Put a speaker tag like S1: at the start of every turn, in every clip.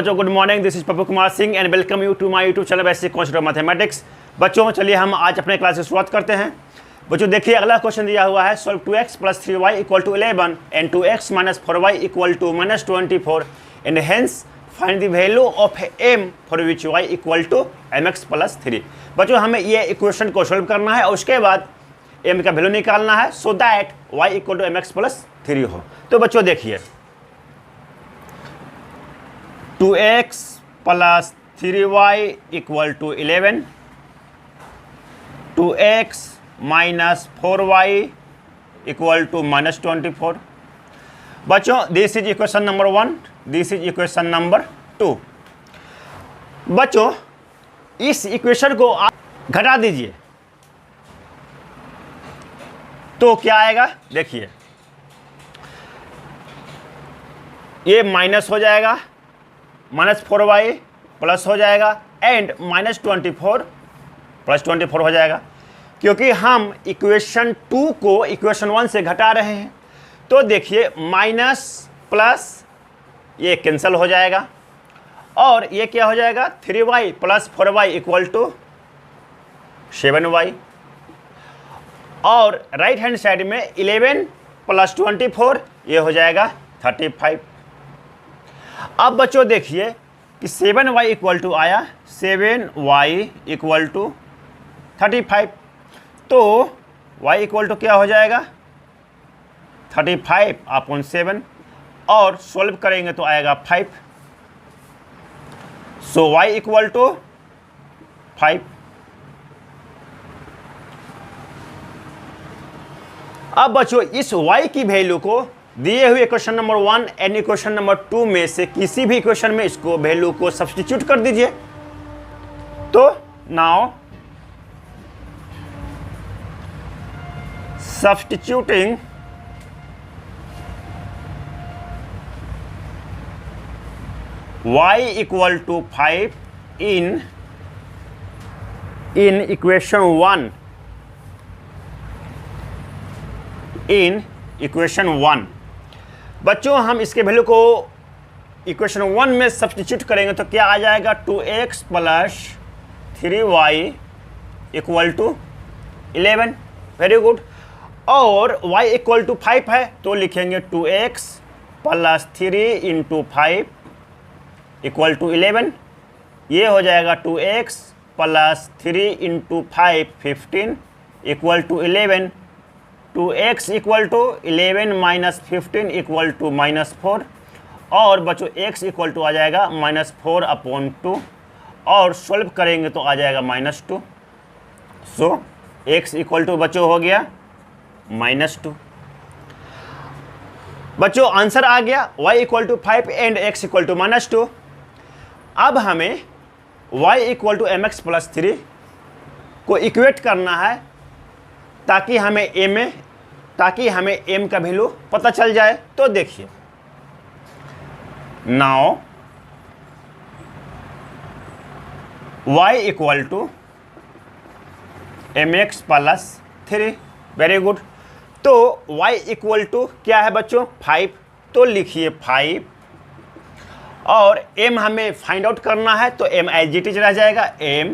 S1: बच्चों good morning, this is Pappu Kumar Singh and welcome you to my YouTube channel basic concept of mathematics. बच्चों चलिए हम आज अपने क्लास की शुरुआत करते हैं। बच्चों देखिए अगला क्वेश्चन दिया हुआ है, solve 2x + 3y = 11 and 2x - 4y = -24 and hence find the value of m for which y = mx + 3। बच्चों हमें ये इक्वेशन को सॉल्व करना है और उसके बाद m का वैल्यू निकालना है सो दैट y = mx + 3 हो। तो बच्चों देखिए 2x + 3y = 11, 2x - 4y = -24। बच्चों this is equation number 1, this is equation number 2। बच्चों इस इक्वेशन को आप घटा दीजिए तो क्या आएगा, देखिए ये माइनस हो जाएगा, -4y प्लस हो जाएगा एंड -24 + 24 हो जाएगा। क्योंकि हम इक्वेशन 2 को इक्वेशन 1 से घटा रहे हैं तो देखिए माइनस प्लस ये कैंसिल हो जाएगा और ये क्या हो जाएगा 3y + 4y = 7y और राइट हैंड साइड में 11 + 24 ये हो जाएगा 35। अब बच्चों देखिए कि 7y = आया, 7y = 35 तो y = क्या हो जाएगा 35/7 और सॉल्व करेंगे तो आएगा 5। सो y = 5। अब बच्चों इस y की वैल्यू को दिए हुए equation number 1 and equation number 2 में से किसी भी इक्वेशन में इसको वैल्यू को सब्स्टिट्यूट कर दीजिए। तो now substituting y = 5 in equation 1, in equation 1। बच्चों हम इसके वैल्यू को इक्वेशन 1 में सब्स्टिट्यूट करेंगे तो क्या आ जाएगा 2x + 3y = 11। Very good. और y = 5 है तो लिखेंगे 2x + 3 × 5 = 11। ये हो जाएगा 2x + 3 × 5 15 = 11। 2x = 11 - 15 = -4 और बच्चों x = आ जाएगा -4/2 और सॉल्व करेंगे तो आ जाएगा -2। सो x = बच्चों हो गया -2। बच्चों आंसर आ गया y = 5 एंड x = -2। अब हमें y = mx + 3 को इक्वेट करना है ताकि हमें m का वैल्यू पता चल जाए। तो देखिए now y = mx + 3। Very good. तो y = क्या है बच्चों 5 तो लिखिए 5 और m हमें फाइंड आउट करना है तो m एज इट इज रह जाएगा m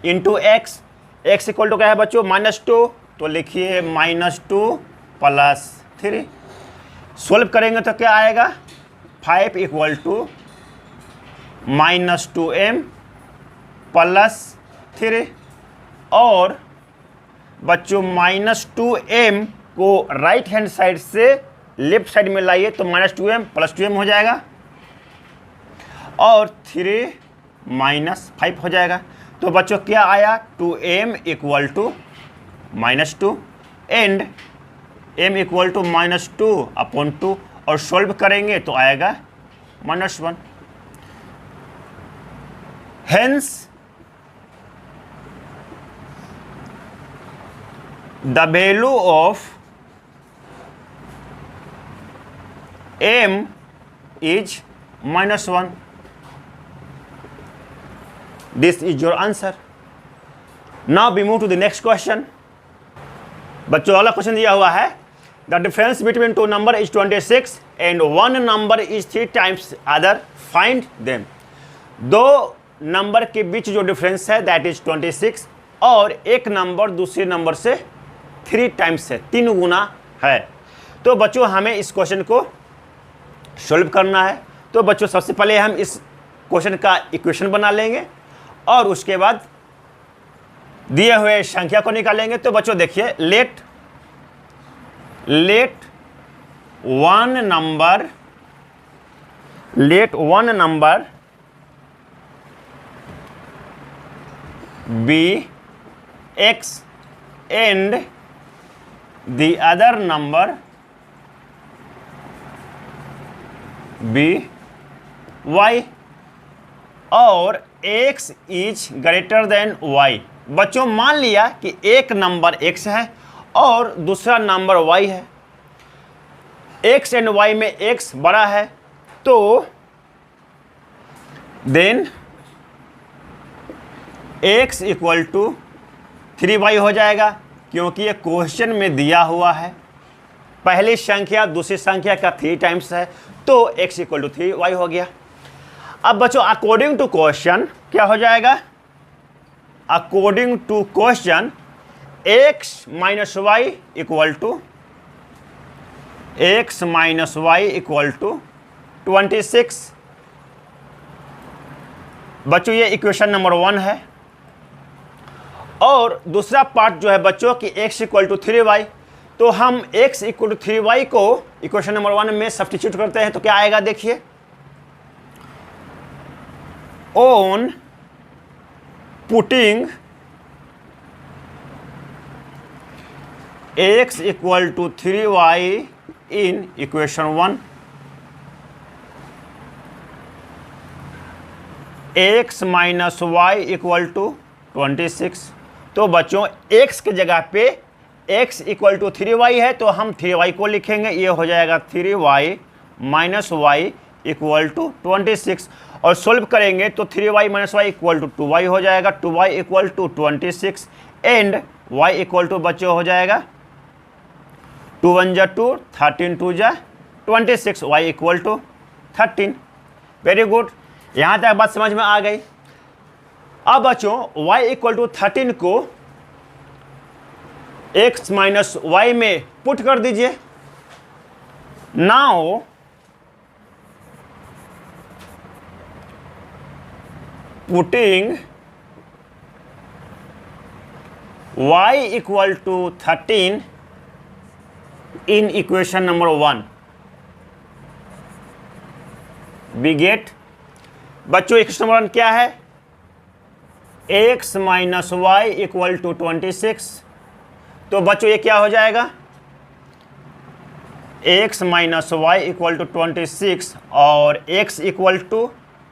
S1: × x। x = क्या है बच्चों -2 तो लिखिए -2 + 3। सॉल्व करेंगे तो क्या आएगा 5 = -2m + 3 और बच्चों -2m को राइट हैंड साइड से लेफ्ट साइड में लाइए तो -2m + 2m हो जाएगा और 3 - 5 हो जाएगा। तो बच्चों क्या आया 2m = -2 एंड m = -2/2 और सॉल्व करेंगे तो आएगा -1। Hence the value of m is -1। This is your answer. Now we move to the next question. बच्चों अगला क्वेश्चन दिया हुआ है the difference between two number is 26 and one number is 3 times other, find them. दो number के बीच जो difference है that is 26 और एक नंबर दूसरे नंबर से 3 टाइम्स है, 3 गुना है। तो बच्चों हमें इस क्वेश्चन को सॉल्व करना है। तो बच्चों सबसे पहले हम इस क्वेश्चन का इक्वेशन बना लेंगे और उसके बाद दिए हुए संख्या को निकालेंगे। तो बच्चों देखिए, let one number be x and the other number be y और x is greater than y। बच्चों मान लिया कि एक नंबर x है और दूसरा नंबर y है, x एंड y में x बड़ा है, तो then x equal to 3y हो जाएगा, क्योंकि ये क्वेश्चन में दिया हुआ है पहली संख्या दूसरी संख्या का 3 टाइम्स है, तो x इक्वल टू 3y हो गया। अब बच्चों अकॉर्डिंग टू क्वेश्चन क्या हो जाएगा, according to question x minus y equal to 26। बच्चों ये इक्वेशन नंबर 1 है। और दूसरा पार्ट जो है बच्चों कि x इक्वल टू 3y, तो हम x इक्वल टू 3y को इक्वेशन नंबर 1 में सब्स्टिट्यूट करते हैं तो क्या आएगा, देखिए, on putting x equal to 3y in equation 1, x minus y equal to 26। तो बच्चों x के जगह पे x इक्वल टू 3y है तो हम 3y को लिखेंगे, ये हो जाएगा 3y minus y equal to 26। और सोल्व करेंगे तो 3y minus y equal to 2y हो जाएगा, 2y equal to 26 and y equal to बच्चों हो जाएगा 2 1 जा 2, 13 2 जा 26, y equal to 13। Very good, यहाँ तक बात समझ में आ गई। अब बच्चों y इक्वल टू 13 को x माइनस वाई में पुट कर दीजिए। Now putting y equal to 13 in equation number 1 we get, बच्चों इक्वेशन नंबर 1 क्या है, x minus y equal to 26। तो बच्चों ये क्या हो जाएगा, x minus y equal to 26 और x इक्वल टू,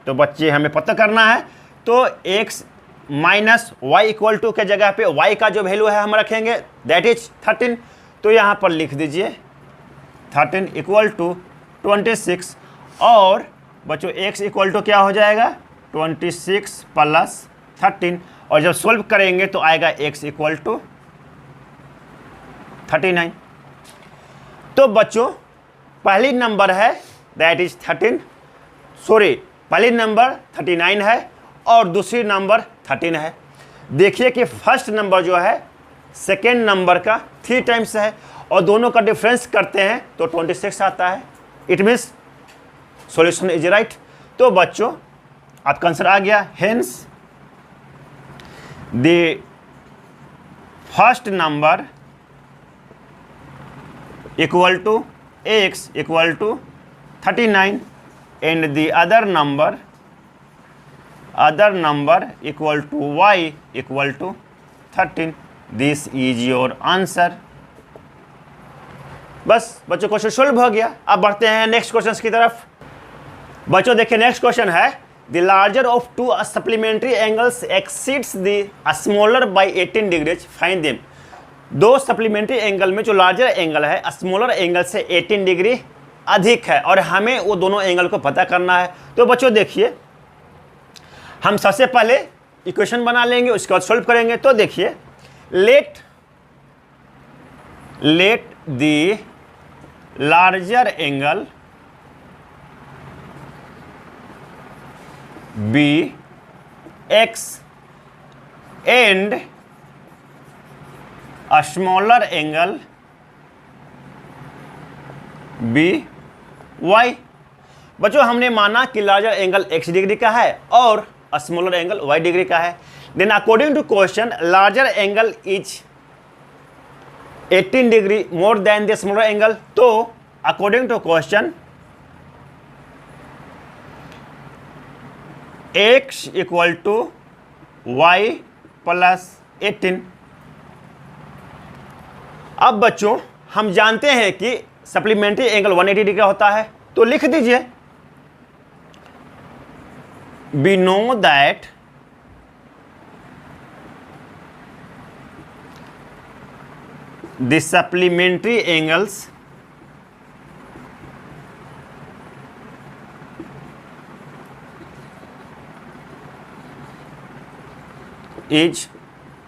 S1: तो बच्चे हमें पता करना है, तो x minus y equal to के जगह पे y का जो वैल्यू है हम रखेंगे दैट इज 13। तो यहाँ पर लिख दीजिए 13 इक्वल टू 26 और बच्चों x इक्वल टू क्या हो जाएगा 26 प्लस 13, और जब सोल्व करेंगे तो आएगा x इक्वल टू 39। तो बच्चों पहली नंबर है दैट इज 13, सॉरी पहली नंबर 39 है और दूसरी नंबर 13 है। देखिए कि फर्स्ट नंबर जो है सेकेंड नंबर का 3 टाइम्स है और दोनों का डिफरेंस करते हैं तो 26 आता है। It means solution is right. तो बच्चों आपका आंसर आ गया, hence the first number equal to x equal to 39 and the other number equal to y equal to 13. This is your answer. बस बच्चों क्वेश्चन सॉल्व हो गया। अब बढ़ते हैं नेक्स्ट क्वेश्चन की तरफ। बच्चों देखिए नेक्स्ट क्वेश्चन है, the larger of to supplementary angles exceeds the smaller by 18 degrees, find them. दो सप्लीमेंट्री एंगल में जो लार्जर एंगल है स्मॉलर एंगल से 18 डिग्री अधिक है और हमें वो दोनों एंगल को पता करना है। तो बच्चों देखिए हम सबसे पहले इक्वेशन बना लेंगे, उसके बाद सॉल्व करेंगे। तो देखिए let the larger angle be x and a smaller angle be y. बच्चों हमने माना कि लार्जर एंगल x डिग्री का है और स्मॉलर एंगल y डिग्री का है। Then according to question larger angle is 18 degree more than the smaller angle. तो according to question x equal to Y plus 18। अब बच्चों हम जानते हैं कि सप्लीमेंट्री एंगल 180 डिग्री का होता है, तो लिख दीजिए we know that the supplementary angles is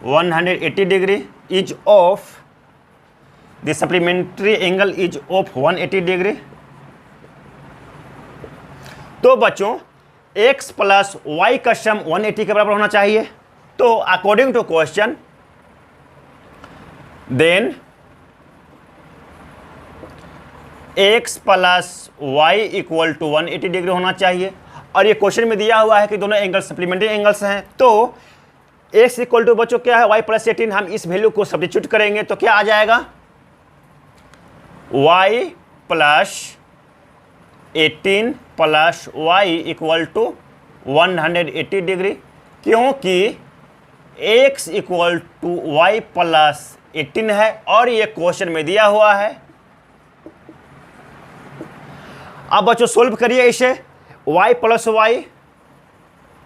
S1: 180 degree is of the supplementary angle is of 180 degree. तो बच्चों x प्लस y का सम 180 के बराबर होना चाहिए। तो according to question then x plus y equal to 180 degree होना चाहिए। और ये क्वेश्चन में दिया हुआ है कि दोनों एंगल सप्लीमेंट्री एंगल्स हैं। तो x इक्वल टू बच्चों क्या है y प्लस 18। हम इस वैल्यू को सब्स्टिट्यूट करेंगे तो क्या आ जाएगा y plus 18 plus y equal to 180 degree, क्योंकि x equal to Y plus 18 है और ये क्वेश्चन में दिया हुआ है। अब बच्चों सोल्व करिए इसे, y plus y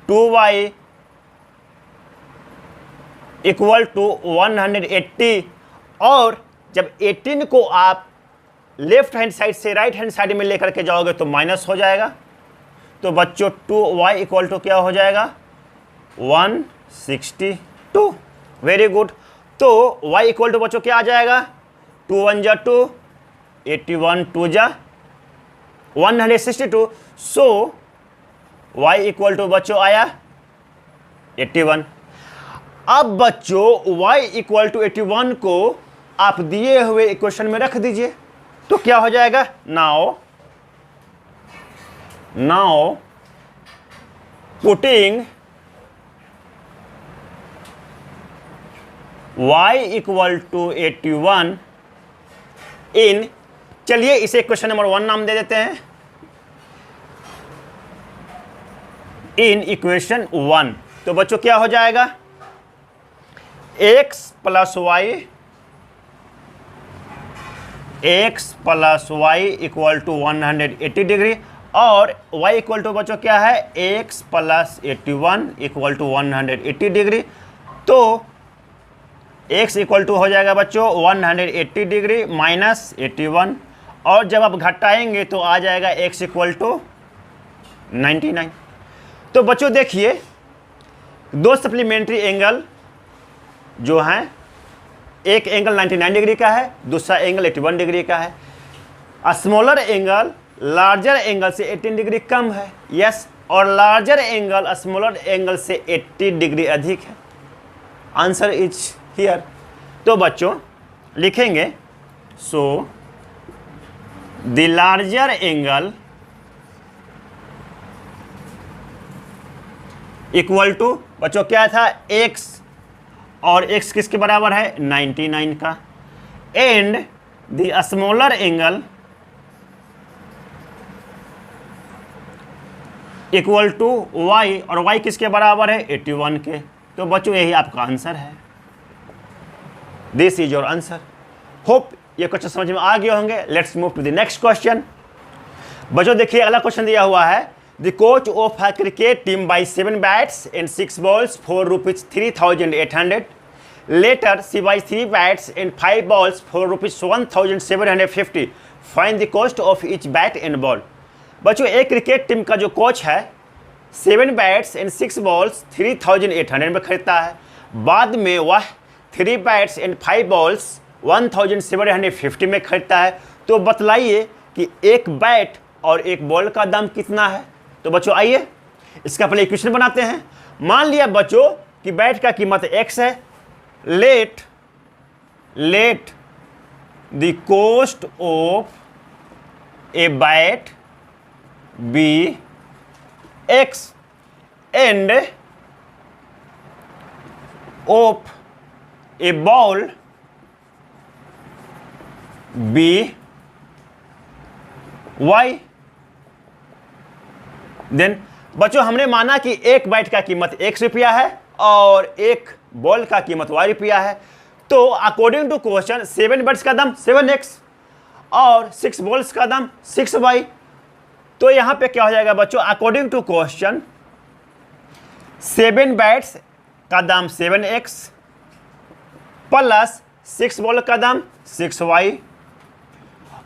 S1: 2y equal to 180। और जब 18 को आप लेफ्ट हैंड साइड से राइट हैंड साइड में लेकर के जाओगे तो माइनस हो जाएगा। तो बच्चों 2y इक्वल टू क्या हो जाएगा 162। Very good. तो y इक्वल टू बच्चों क्या आ जाएगा 2 1 जा 2 81 2 जा 162। सो y इक्वल टू बच्चों आया 81। अब बच्चों y इक्वल टू 81 को आप दिए हुए इक्वेशन में रख दीजिए तो क्या हो जाएगा now putting y equal to 81 in, चलिए इसे क्वेश्चन नंबर 1 नाम दे देते हैं, इन इक्वेशन 1। तो बच्चों क्या हो जाएगा x plus y equal to 180 degree और y इक्वल टू बच्चों क्या है x plus 81 equal to 180 degree. तो x इक्वल टू हो जाएगा बच्चों 180 डिग्री माइनस 81 और जब आप घटाएंगे तो आ जाएगा x इक्वल टू 99। तो बच्चों देखिए दो सप्लीमेंट्री एंगल जो हैं, एक एंगल 99 डिग्री का है, दूसरा एंगल 81 डिग्री का है। स्मॉलर एंगल लार्जर एंगल से 18 डिग्री कम है, यस, और लार्जर एंगल स्मॉलर एंगल से 80 डिग्री अधिक है। Answer is here. तो बच्चों लिखेंगे so the larger angle equal to बच्चों क्या था x, और x किसके बराबर है 99 का, and the smaller angle equal to y, और y किसके बराबर है 81 के। तो बच्चों यही आपका आंसर है। This is your answer. Hope ये क्वेश्चन समझ में आ गए होंगे। Let's move to the next question. बच्चों देखिए अगला क्वेश्चन दिया हुआ है, the coach of a cricket team buy 7 bats and 6 balls for rupees 3,800. Later she buys 3 bats and 5 balls for rupees 1,750. Find the cost of each bat and ball. बच्चों एक cricket team का जो coach है 7 bats and 6 balls 3,800 में खरीदता है, बाद में वह 3 बैट्स एंड 5 balls 1,750 में खरीदता है। तो बतलाइए कि एक बैट और एक बॉल का दाम कितना है। तो बच्चों आइए इसका पहले इक्वेशन बनाते हैं। मान लिया बच्चों कि बैट का कीमत x है। Let the cost of a bat be x and of a ball be y। Then बच्चों हमने माना कि एक बैट का कीमत x रुपया है और एक बॉल का कीमत y रुपया है। तो अकॉर्डिंग टू क्वेश्चन 7 बैट्स का दाम 7x और 6 बॉल्स का दाम 6y। तो यहां पे क्या हो जाएगा बच्चों, अकॉर्डिंग टू क्वेश्चन 7 बैट्स का दाम 7x प्लस 6 बॉल का दाम 6y।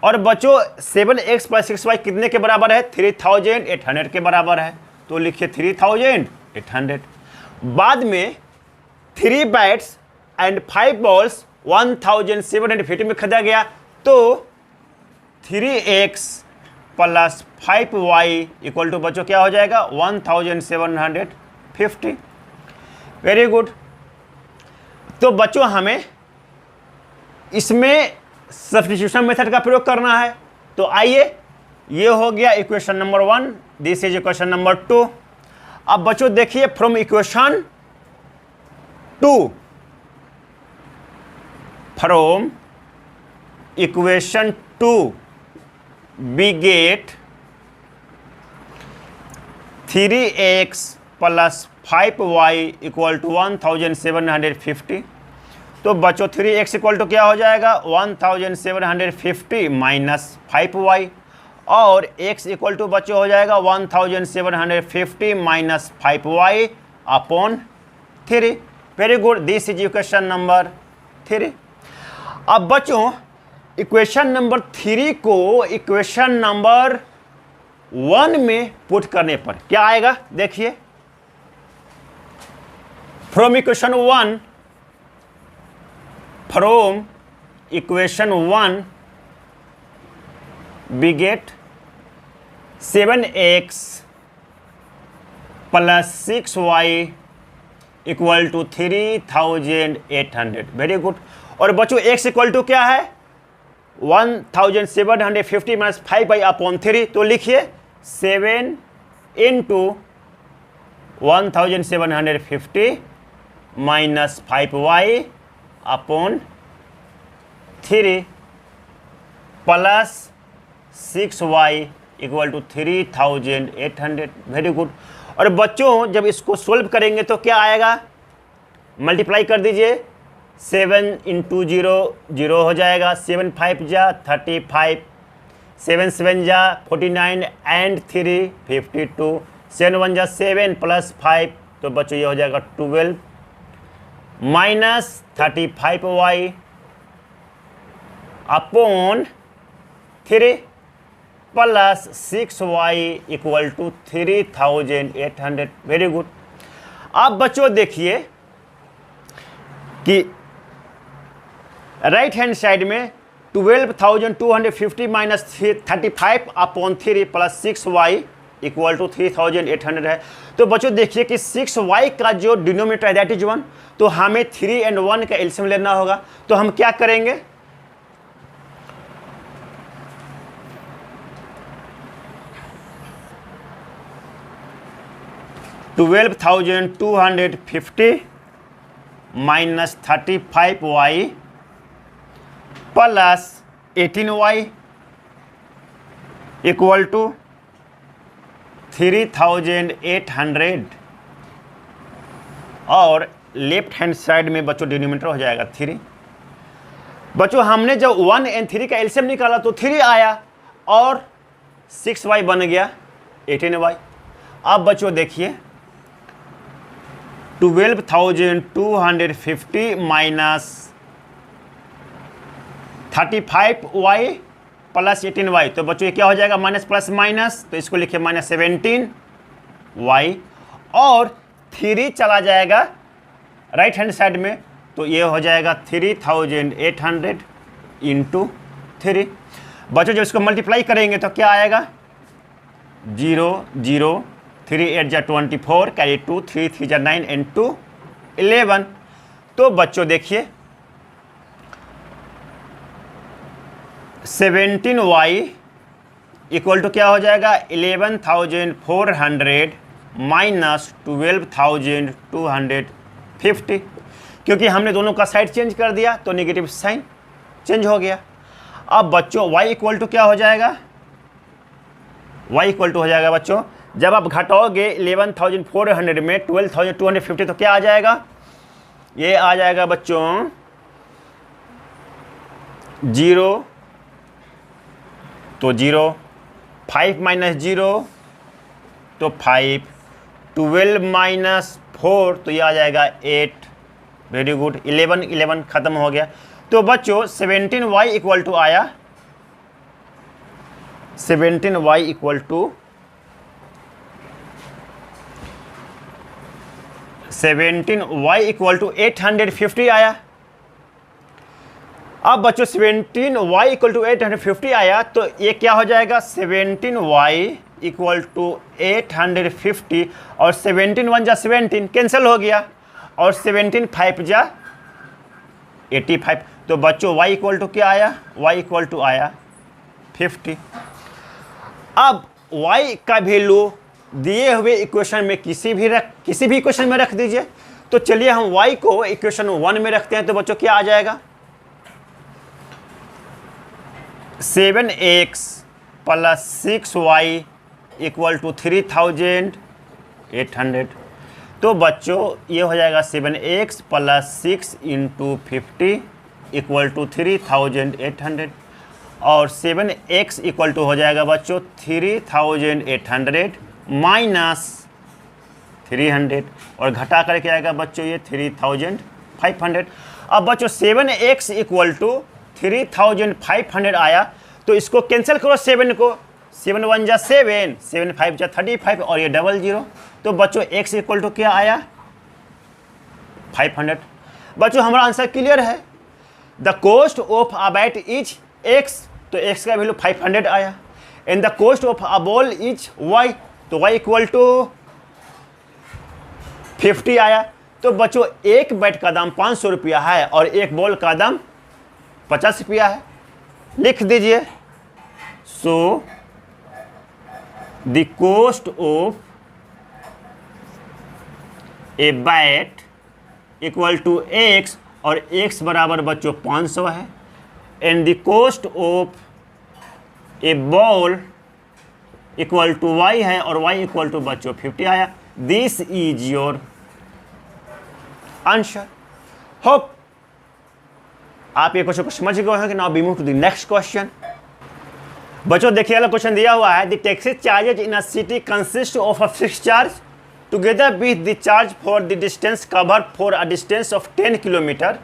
S1: और बच्चों 7x प्लस 6y कितने के बराबर है? 3800 के बराबर है। तो लिखिए 3800। बाद में 3 बैट्स एंड 5 बॉल्स 1750 में खरीदा गया। तो 3x plus 5y equal to बच्चों क्या हो जाएगा? 1750। Very good. तो बच्चों हमें इसमें सब्स्टिट्यूशन मेथड का प्रयोग करना है। तो आइए, ये हो गया equation number 1, this is equation number 2। अब बच्चों देखिए from equation 2 we get 3x plus 5y equal to 1750। तो बच्चों 3x इक्वल टू क्या हो जाएगा? 1750 माइनस 5y और x इक्वल टू बच्चों हो जाएगा 1750 minus 5y upon 3। Very good, this is equation number 3। अब बच्चों इक्वेशन नंबर 3 को इक्वेशन नंबर 1 में पुट करने पर क्या आएगा? देखिए from equation 1 we get 7x plus 6y equal to 3800। Very good. और बच्चों x इक्वल टू क्या है? 1750 माइनस 5y अपॉन 3। तो लिखिए 7 into 1750 minus 5y upon 3 plus 6y equal to 3800। Very good. और बच्चों जब इसको सोल्व करेंगे तो क्या आएगा? मल्टीप्लाई कर दीजिए। 7 इंटू 0 0 हो जाएगा, 7 5 जा 35, 7 7 जा 49 एंड 3 52, 7 1 जा 7 प्लस 5। तो बच्चों ये हो जाएगा 12 minus 35y upon 3 plus 6y equal to 3800। Very good. अब बच्चों देखिए कि राइट हैंड साइड में 12,250 minus 35 upon 3 plus 6y equal to 3800 है। तो बच्चों देखिए कि 6y का जो डिनोमिनेटर है दैट इज 1। तो हमें 3 एंड 1 का एलसीएम लेना होगा। तो हम क्या करेंगे? $12,250 minus 35y plus 18y equal to 3800 और लेफ्ट हैंड साइड में बच्चों डिनोमिनेटर हो जाएगा 3। बच्चों हमने जब 1 एंड 3 का एलसीएम निकाला तो 3 आया और 6y बन गया 18y। अब बच्चों देखिए 12,250 माइनस 35y प्लस 18y। तो बच्चों ये क्या हो जाएगा? माइनस प्लस माइनस, तो इसको लिखिए माइनस 17y और 3 चला जाएगा राइट हैंड साइड में। तो ये हो जाएगा 3800 इंटू 3। बच्चों जब इसको मल्टीप्लाई करेंगे तो क्या आएगा, 0 0, 3 8 जा 24, कैरी 2, 3 3 जा 9 एंड 2 11। तो बच्चों देखिए 17y इक्वल टू क्या हो जाएगा, 11,400 माइनस 12,250, क्योंकि हमने दोनों का साइड चेंज कर दिया तो नेगेटिव साइन चेंज हो गया। अब बच्चों y इक्वल टू क्या हो जाएगा, y इक्वल टू हो जाएगा बच्चों, जब आप घटाओगे 11,400 में 12,250 तो क्या आ जाएगा, ये आ जाएगा बच्चों 0 तो 0, 5 माइनस 0 तो 5, 12 माइनस 4 तो ये आ जाएगा 8। वेरी गुड, 11 11 खत्म हो गया। तो बच्चों 17y इक्वल टू आया, 17y इक्वल टू 850 आया। अब बच्चों 17y इक्वल टू 850 आया तो ये क्या हो जाएगा, 17y इक्वल टू 850 और 17 1 जा 17 कैंसिल हो गया और 17 5 जा 85। तो बच्चों y इक्वल टू क्या आया, y इक्वल टू आया 50। अब y का वैल्यू दिए हुए इक्वेशन में किसी भी इक्वेशन में रख दीजिए। तो चलिए हम y को इक्वेशन 1 में रखते हैं। तो बच्चों क्या आ जाएगा, 7x plus 6y equal to 3,800। तो बच्चों ये हो जाएगा 7x plus 6 into 50 equal to 3,800 और 7x इक्वल टू हो जाएगा बच्चों 3,800 माइनस 300 और घटा करके आएगा बच्चों ये 3,500। अब बच्चों 7x इक्वल टू 3,500 आया तो इसको कैंसिल करो 7 को, 7 1 जा 7, 7 5 जा 35 और ये 00। तो बच्चों x इक्वल टू क्या आया, 500। बच्चों हमारा आंसर क्लियर है, the cost of a bat is x, तो x का वैल्यू 500 आया। And the cost of a ball is y, तो y इक्वल टू 50 आया। तो बच्चों एक बैट का दाम 500 रुपया है और एक बॉल का दाम 50 रुपया है, लिख दीजिए। So the cost of a bat equal to x और x बराबर बच्चों 500 है। And the cost of a ball equal to y है और y इक्वल टू बच्चों 50 आया। This is your answer. Hope आप ये क्वेश्चन को समझ गए होंगे। Now we move to the next question. बच्चों देखिए वाला क्वेश्चन दिया हुआ है, the taxi charges in a city consist of a fixed charge together with the charge for the distance covered for a distance of 10 kilometre.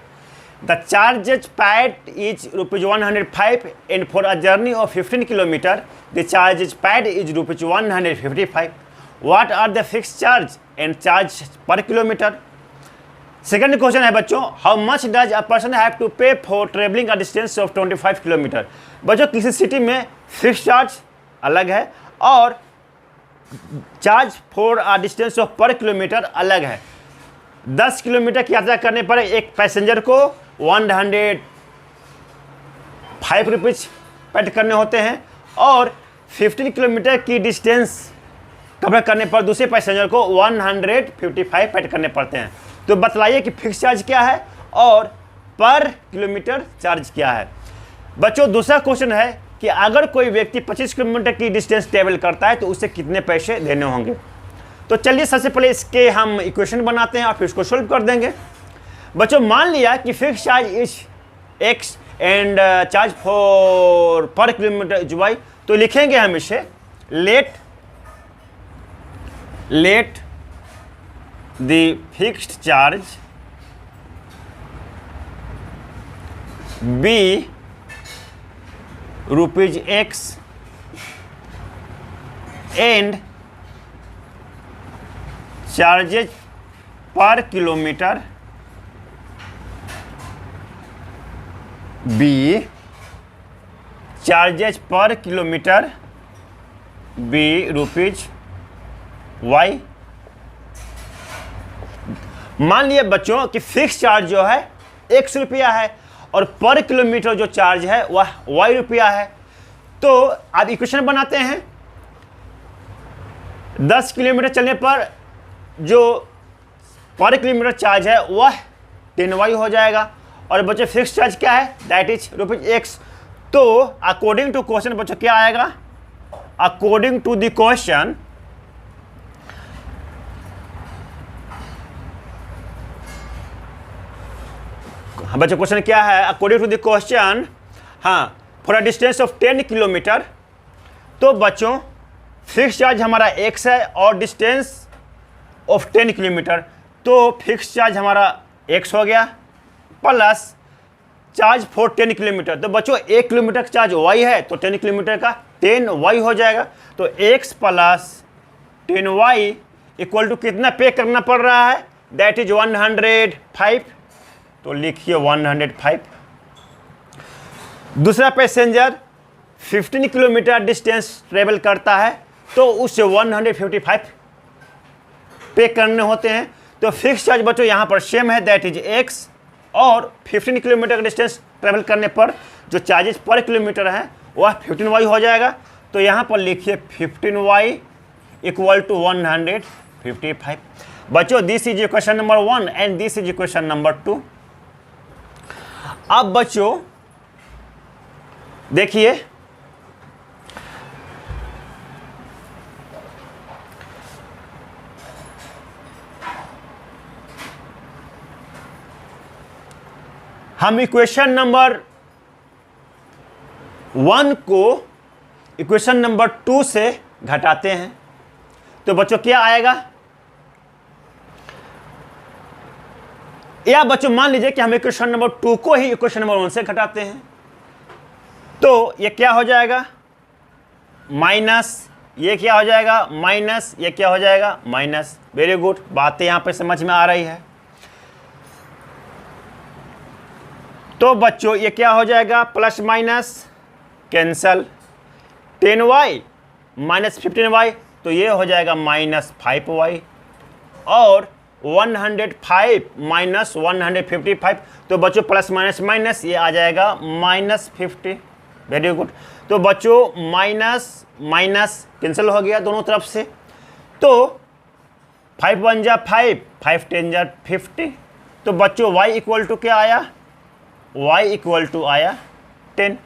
S1: The charges paid is rupees 105 and for a journey of 15 kilometer the charges paid is rupees 155. What are the fixed charge and charge per kilometer? Second question है बच्चों, how much does a person have to pay for travelling a distance of 25 kilometre. बच्चों किसी city में fix charge अलग है और charge for a distance of per kilometre अलग है। 10 किलोमीटर की यात्रा करने पर एक पैसेंजर को 105 रुपीज़ पेड करने होते हैं और 15 किलोमीटर की डिस्टेंस कवर करने पर दूसरे पैसेंजर को 155 पेड करने पड़ते हैं। तो बतलाइए कि फिक्स चार्ज क्या है और पर किलोमीटर चार्ज क्या है। बच्चों दूसरा क्वेश्चन है कि अगर कोई व्यक्ति 25 किलोमीटर की डिस्टेंस ट्रेवल करता है तो उसे कितने पैसे देने होंगे। तो चलिए सबसे पहले इसके हम इक्वेशन बनाते हैं और फिर इसको सोल्व कर देंगे। बच्चों मान लिया कि fix charge is x and charge for per kilometre is y, तो लिखेंगे हम इसे let the fixed charge be rupees x and charges per kilometre be charges per kilometre be rupees y. मान लिया बच्चों कि फिक्स चार्ज जो है 100 रुपया है और पर किलोमीटर जो चार्ज है वह वाई रुपया है। तो आप इक्वेशन बनाते हैं, 10 किलोमीटर चलने पर जो पर किलोमीटर चार्ज है वह 10y हो जाएगा और बच्चों फिक्स चार्ज क्या है, दैट इज ₹x। तो अकॉर्डिंग टू क्वेश्चन बच्चों क्या आएगा, अकॉर्डिंग टू द क्वेश्चन बच्चों क्वेश्चन क्या है, अकॉर्डिंग टू द क्वेश्चन, हाँ, for a distance of 10 kilometre. तो बच्चों फिक्स चार्ज हमारा x है और डिस्टेंस ऑफ 10 किलोमीटर, तो फिक्स चार्ज हमारा x हो गया प्लस चार्ज फॉर 10 किलोमीटर। तो बच्चों 1 किलोमीटर का चार्ज y है तो 10 किलोमीटर का 10y हो जाएगा। तो x plus 10y equal to कितना पे करना पड़ रहा है, दैट इज 105। तो लिखिए 105। दूसरा पैसेंजर 15 किलोमीटर डिस्टेंस ट्रेवल करता है तो उससे 155 पे करने होते हैं। तो फिक्स चार्ज बच्चों यहाँ पर सेम है, दैट इज x, और 15 किलोमीटर का डिस्टेंस ट्रेवल करने पर जो चार्जेस पर किलोमीटर है वह 15y हो जाएगा। तो यहाँ पर लिखिए 15y इक्वल टू 155। बच्चों this is equation number 1 and this is equation number 2। अब बच्चों देखिए हम इक्वेशन नंबर 1 को इक्वेशन नंबर 2 से घटाते हैं तो बच्चों क्या आएगा, या बच्चों मान लीजिए कि हम इक्वेशन नंबर 2 को ही इक्वेशन नंबर 1 से घटाते हैं तो ये क्या हो जाएगा, माइनस, ये क्या हो जाएगा माइनस, ये क्या हो जाएगा माइनस। वेरी गुड, बातें यहां पे समझ में आ रही है। तो बच्चों ये क्या हो जाएगा, plus minus cancel, 10y minus 15y, तो ये हो जाएगा माइनस 5y, और 105 माइनस 155, तो बच्चों प्लस माइनस माइनस ये आ जाएगा माइनस 50। Very good. तो बच्चों माइनस माइनस कैंसिल हो गया दोनों तरफ से, तो 5 1 जा 5, 5 10 जा 50। तो बच्चों y इक्वल टू क्या आया, y इक्वल टू आया 10।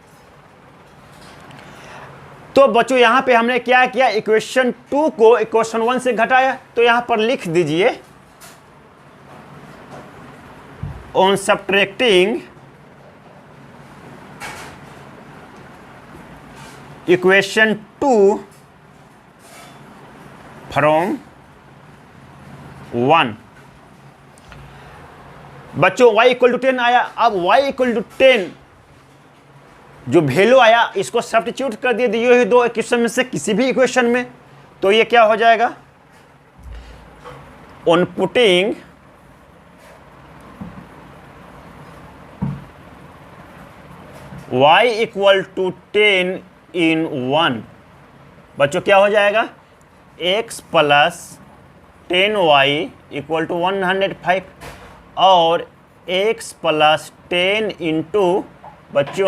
S1: तो बच्चों यहां पे हमने क्या किया, इक्वेशन 2 को इक्वेशन 1 से घटाया। तो यहां पर लिख दीजिए ऑन सब्ट्रैक्टिंग इक्वेशन 2 फ्रॉम 1, बच्चों y इक्वल टू 10 आया। अब y इक्वल टू 10 जो वैल्यू आया इसको सब्स्टिट्यूट कर दिए दिए हुए दो इक्वेशन में से किसी भी इक्वेशन में, तो ये क्या हो जाएगा, on putting y equal to 10 in 1, बच्चों क्या हो जाएगा, x plus 10y equal to 105, और x प्लस 10 इंटू बच्चों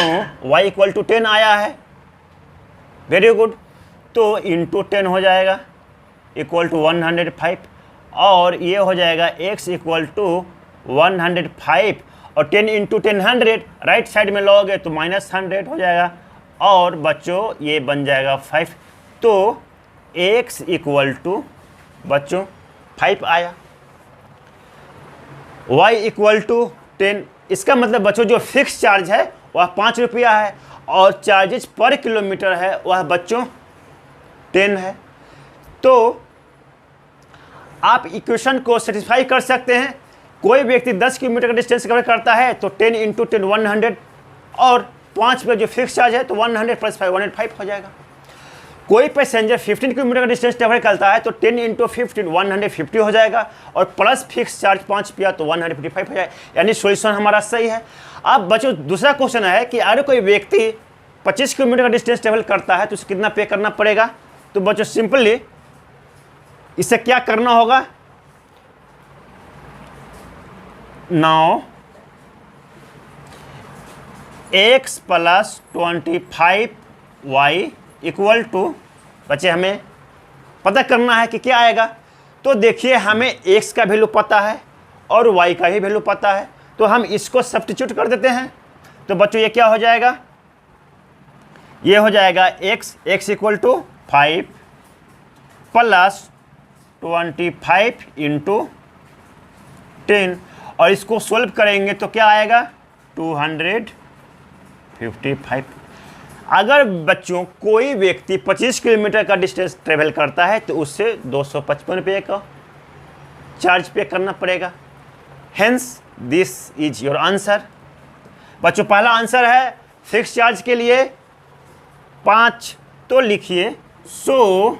S1: y इक्वल टू 10 आया है। Very good. तो इंटू 10 हो जाएगा इक्वल टू 105, और ये हो जाएगा x इक्वल टू 105, और 10 इंटू 10 100, राइट साइड में लोगे तो माइनस 100 हो जाएगा, और बच्चों ये बन जाएगा 5। तो x इक्वल टू बच्चों 5 आया, y इक्वल टू 10। इसका मतलब बच्चों जो फिक्स चार्ज है वह 5 रुपया है और चार्जेस पर किलोमीटर है वह बच्चों 10 है। तो आप इक्वेशन को सेटिस्फाई कर सकते हैं। कोई व्यक्ति 10 किलोमीटर का डिस्टेंस कवर करता है तो 10 इंटू 10 100, और 5 पे जो फिक्स चार्ज है तो 100 प्लस 5 105 हो जाएगा। कोई पैसेंजर 15 किलोमीटर का डिस्टेंस ट्रेवल करता है तो 10 इंटू 15 150 हो जाएगा, और प्लस फिक्स चार्ज 5 रुपया तो 155 हो जाएगा। यानी सॉल्यूशन हमारा सही है। अब बच्चों दूसरा क्वेश्चन है कि अगर कोई व्यक्ति 25 किलोमीटर का डिस्टेंस ट्रेवल करता है तो उसे कितना पे करना पड़ेगा। तो बच्चों सिंपली इसे क्या करना होगा, now x plus 25y equal to, बच्चे हमें पता करना है कि क्या आएगा। तो देखिए हमें x का वैल्यू पता है और y का ही वैल्यू पता है, तो हम इसको सब्स्टिट्यूट कर देते हैं। तो बच्चों ये क्या हो जाएगा, ये हो जाएगा x equal to 5 plus 25 into 10, और इसको सोल्व करेंगे तो क्या आएगा 255। अगर बच्चों कोई व्यक्ति 25 किलोमीटर का डिस्टेंस ट्रेवल करता है तो उससे 255 रुपये का चार्ज पे करना पड़ेगा। Hence this is your answer. बच्चों पहला आंसर है फिक्स चार्ज के लिए 5, तो लिखिए so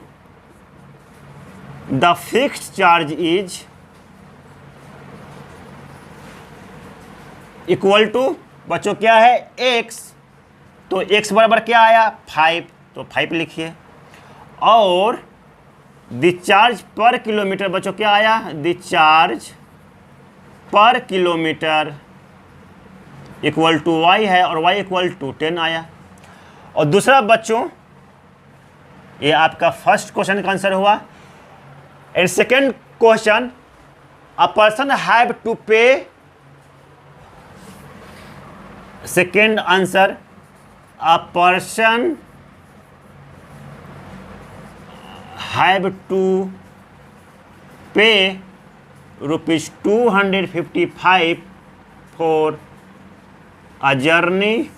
S1: the fixed charge is equal to, बच्चों क्या है x, तो x बराबर क्या आया 5, तो 5 लिखिए, और द चार्ज पर किलोमीटर बच्चों क्या आया, द चार्ज पर किलोमीटर इक्वल टू y है और y इक्वल टू 10 आया। और दूसरा बच्चों ये आपका फर्स्ट क्वेश्चन का आंसर हुआ। And second question, a person have to pay, second answer, a person have to pay rupees 255 for a journey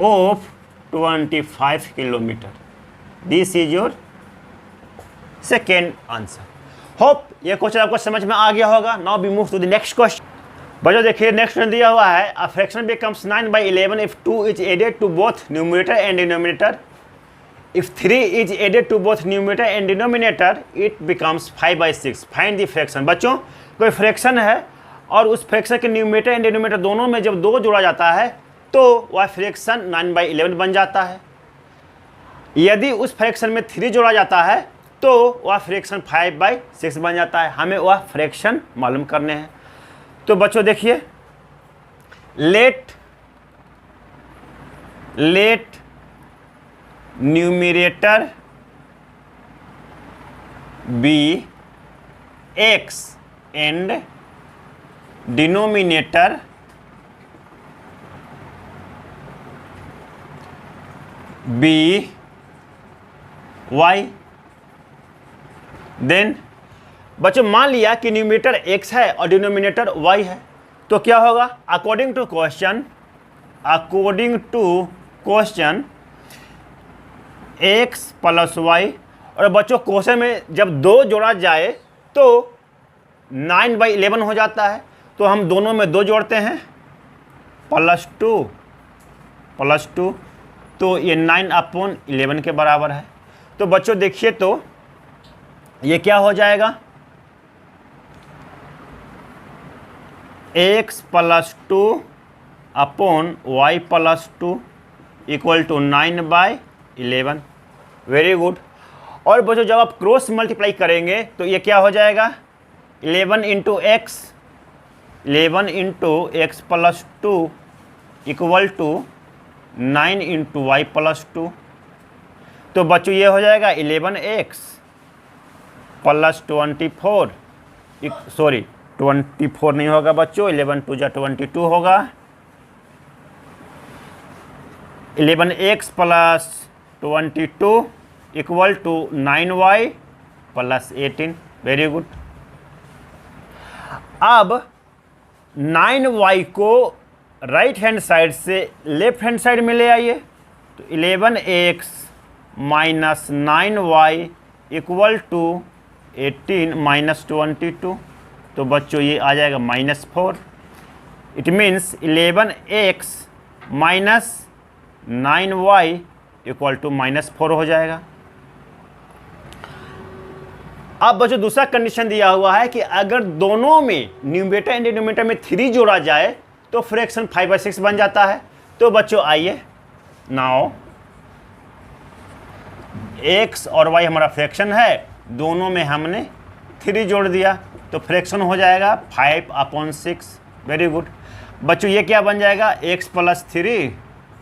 S1: of 25 kilometer. This is your second answer. Hope ये question आपको समझ में आ गया होगा। Now we move to the next question. बच्चों देखिए next question दिया हुआ है, a fraction becomes 9/11 if 2 is added to both numerator and denominator, if 3 is added to both numerator and denominator it becomes 5/6, find the fraction. बच्चों कोई fraction है और उस फ्रैक्शन के न्यूमरेटर एंड डिनोमिनेटर दोनों में जब 2 जोड़ा जाता है तो वह फ्रैक्शन 9/11 बन जाता है। यदि उस फ्रैक्शन में 3 जोड़ा जाता है तो वह फ्रैक्शन 5/6 बन जाता है। हमें वह फ्रैक्शन मालूम करने हैं। तो बच्चों देखिए let numerator be x and denominator be y। Then बच्चों मान लिया कि न्यूमरेटर x है और डिनोमिनेटर y है, तो क्या होगा according to question x plus y, और बच्चों क्वेश्चन में जब 2 जोड़ा जाए तो 9/11 हो जाता है, तो हम दोनों में 2 जोड़ते हैं प्लस टू, तो ये 9/11 के बराबर है। तो बच्चों देखिए तो ये क्या हो जाएगा x plus 2 upon y plus 2 equal to 9/11। Very good. और बच्चों जब आप क्रॉस मल्टीप्लाई करेंगे तो ये क्या हो जाएगा 11 into x plus 2 equal to 9 into y plus 2। तो बच्चों ये हो जाएगा 11x प्लस 24, सॉरी 24 नहीं होगा बच्चों, 11 2 जा 22 होगा। 11x plus 22 equal to 9y plus 18। Very good. अब 9y को राइट हैंड साइड से लेफ्ट हैंड साइड में ले आइए, तो 11x minus 9y equal to 18 minus 22। तो बच्चों ये आ जाएगा -4। It means 11x minus 9y equal to -4 हो जाएगा। अब बच्चों दूसरा कंडीशन दिया हुआ है कि अगर दोनों में न्यूमरेटर एंड डिनोमिनेटर में 3 जोड़ा जाए तो फ्रैक्शन 5/6 बन जाता है। तो बच्चों आइए नाउ x और y हमारा फ्रैक्शन है, दोनों में हमने 3 जोड़ दिया तो फ्रैक्शन हो जाएगा 5/6। वेरी गुड बच्चों, ये क्या बन जाएगा x + 3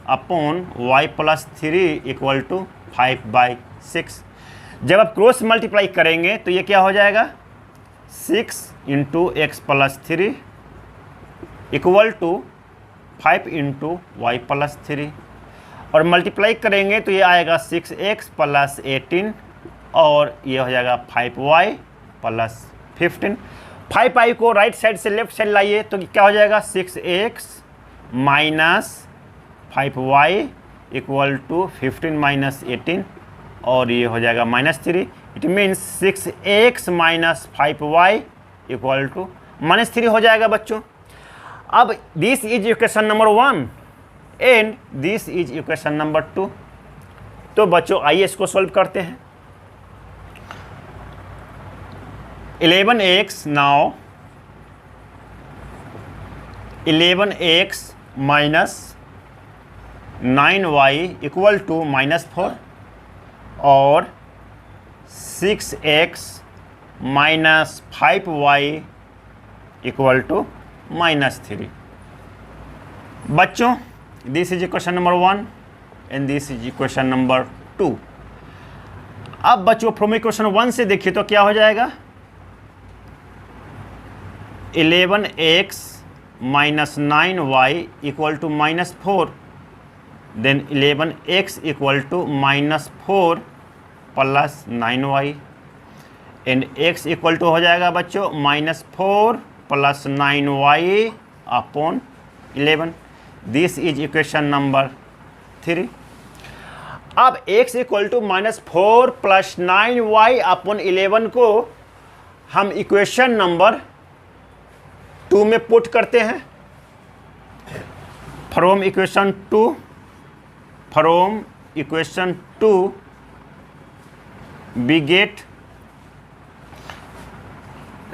S1: upon y + 3 equal to 5/6। जब आप क्रॉस मल्टीप्लाई करेंगे तो ये क्या हो जाएगा 6 × x + 3 इक्वल टू 5 × y + 3 और मल्टीप्लाई करेंगे तो ये आएगा 6x + 18 और ये हो जाएगा 5y + 15। 5i को राइट साइड से लेफ्ट साइड लाइए तो क्या हो जाएगा 6x - 5y इक्वल टू 15 - 18 और ये हो जाएगा -3। It means 6x - 5y equal to -3 हो जाएगा बच्चों। अब this is equation number 1 and this is equation number 2। तो बच्चों आइए इसको सॉल्व करते हैं। 11x now 11x - 9y equal to -4 और 6x - 5y इक्वल टू -3। बच्चों this is equation number 1 and this is equation number 2। अब बच्चों फ्रॉम इक्वेशन 1 से देखिए तो क्या हो जाएगा 11x - 9y equal to -4 then 11x equal to -4 + 9y and x equal to हो जाएगा बच्चों -4 + 9y upon 11। This is equation number 3। अब x equal to -4 + 9y upon 11 को हम इक्वेशन नंबर 2 में पुट करते हैं। From equation 2 we get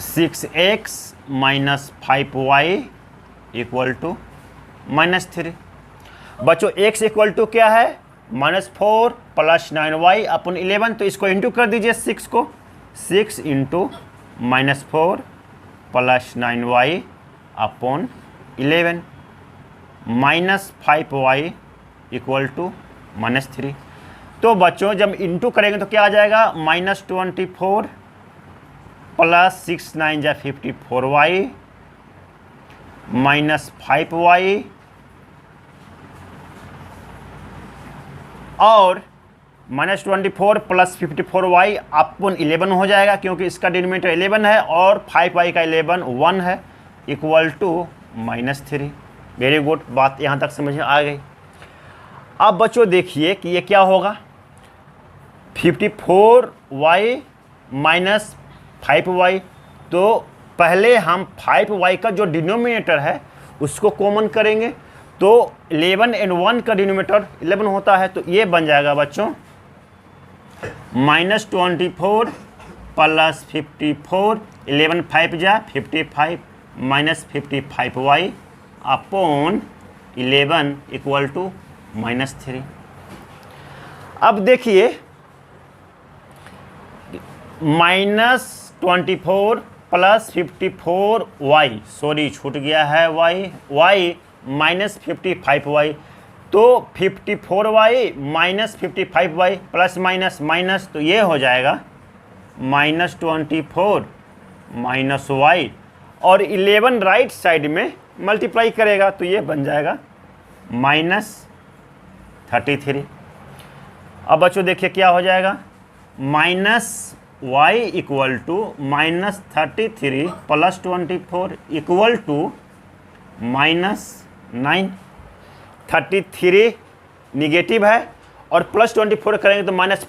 S1: 6x - 5y equal to -3। बच्चों x इक्वल टू क्या है -4 + 9y अपॉन 11, तो इसको इंटू कर दीजिए 6 को। 6 × -4 + 9y upon 11 -5y equal to -3। तो बच्चों जब इंटू करेंगे तो क्या आ जाएगा -24 + 6 9 = 54y -5y और -24 + 54y अपॉन 11 हो जाएगा क्योंकि इसका डिनोमिनेटर 11 है और 5y का 11 1 है इक्वल टू -3। वेरी गुड, बात यहाँ तक समझ में आ गई। अब बच्चों देखिए कि ये क्या होगा 54y - 5y। तो पहले हम 5y का जो डिनोमिनेटर है उसको कॉमन करेंगे तो 11 और 1 का डिनोमिनेटर 11 होता है, तो ये बन जाएगा बच्चों -24 + 54 11 5 जा 55 -55y अपॉन 11 इक्वल टू -3। अब देखिए -24 + 54y, सॉरी छूट गया है y -55y, तो 54y - 55y plus minus minus, तो ये हो जाएगा -24 -y और 11 राइट साइड में मल्टीप्लाई करेगा तो ये बन जाएगा -33। अब बच्चों देखिए क्या हो जाएगा -y equal to -33 + 24 equal to -9। 33 negative है और +24 करेंगे तो माइनस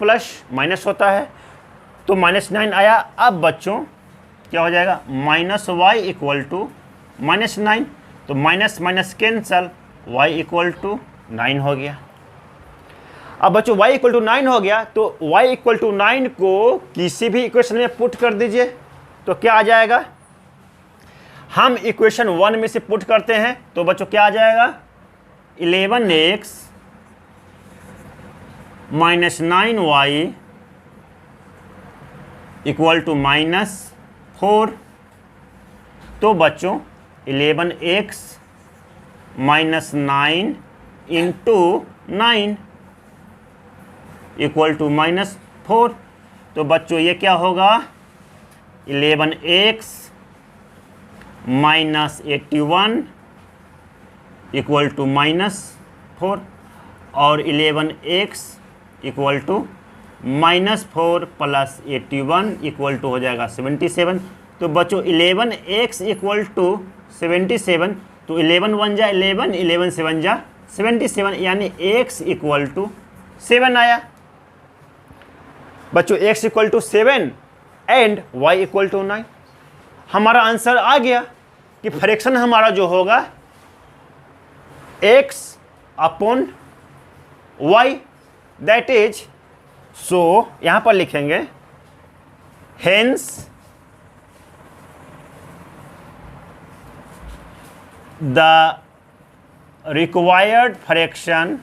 S1: होता है, तो -9 आया। अब बच्चों क्या हो जाएगा -y इक्वल टू -9, तो minus minus cancel, y equal to 9 हो गया। अब बच्चों y इक्वल टू 9 हो गया तो y इक्वल टू 9 को किसी भी इक्वेशन में पुट कर दीजिए तो क्या आ जाएगा। हम इक्वेशन 1 में से पुट करते हैं तो बच्चों क्या आ जाएगा 11x minus 9y equal to -4। तो बच्चों 11x minus 9 into 9 equal to -4। तो बच्चों ये क्या होगा, 11x माइनस 81 इक्वल टू -4 और 11x equal to -4 plus 81 equal to हो जाएगा 77। तो बच्चों 11x इक्वल टू 77, तो 11 1 जा 11, 11 7 जा 77, यानी x इक्वल टू 7 आया। बच्चों x equal to 7 and y equal to 9। हमारा आंसर आ गया कि फ्रैक्शन हमारा जो होगा x upon y, that is, so यहां पर लिखेंगे hence the required fraction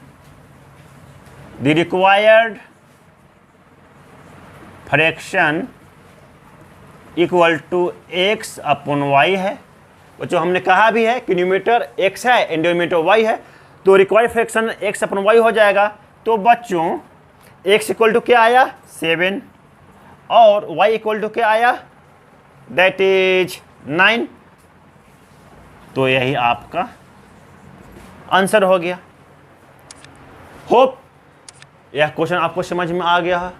S1: equal to x upon y है। बच्चों हमने कहा भी है कि न्यूमरेटर x है एंड डिनोमिनेटर y है, तो required fraction x upon y हो जाएगा। तो बच्चों x इक्वल टू क्या आया 7 और y इक्वल टू क्या आया, दैट इज 9। तो यही आपका आंसर हो गया। होप यह क्वेश्चन आपको समझ में आ गया है।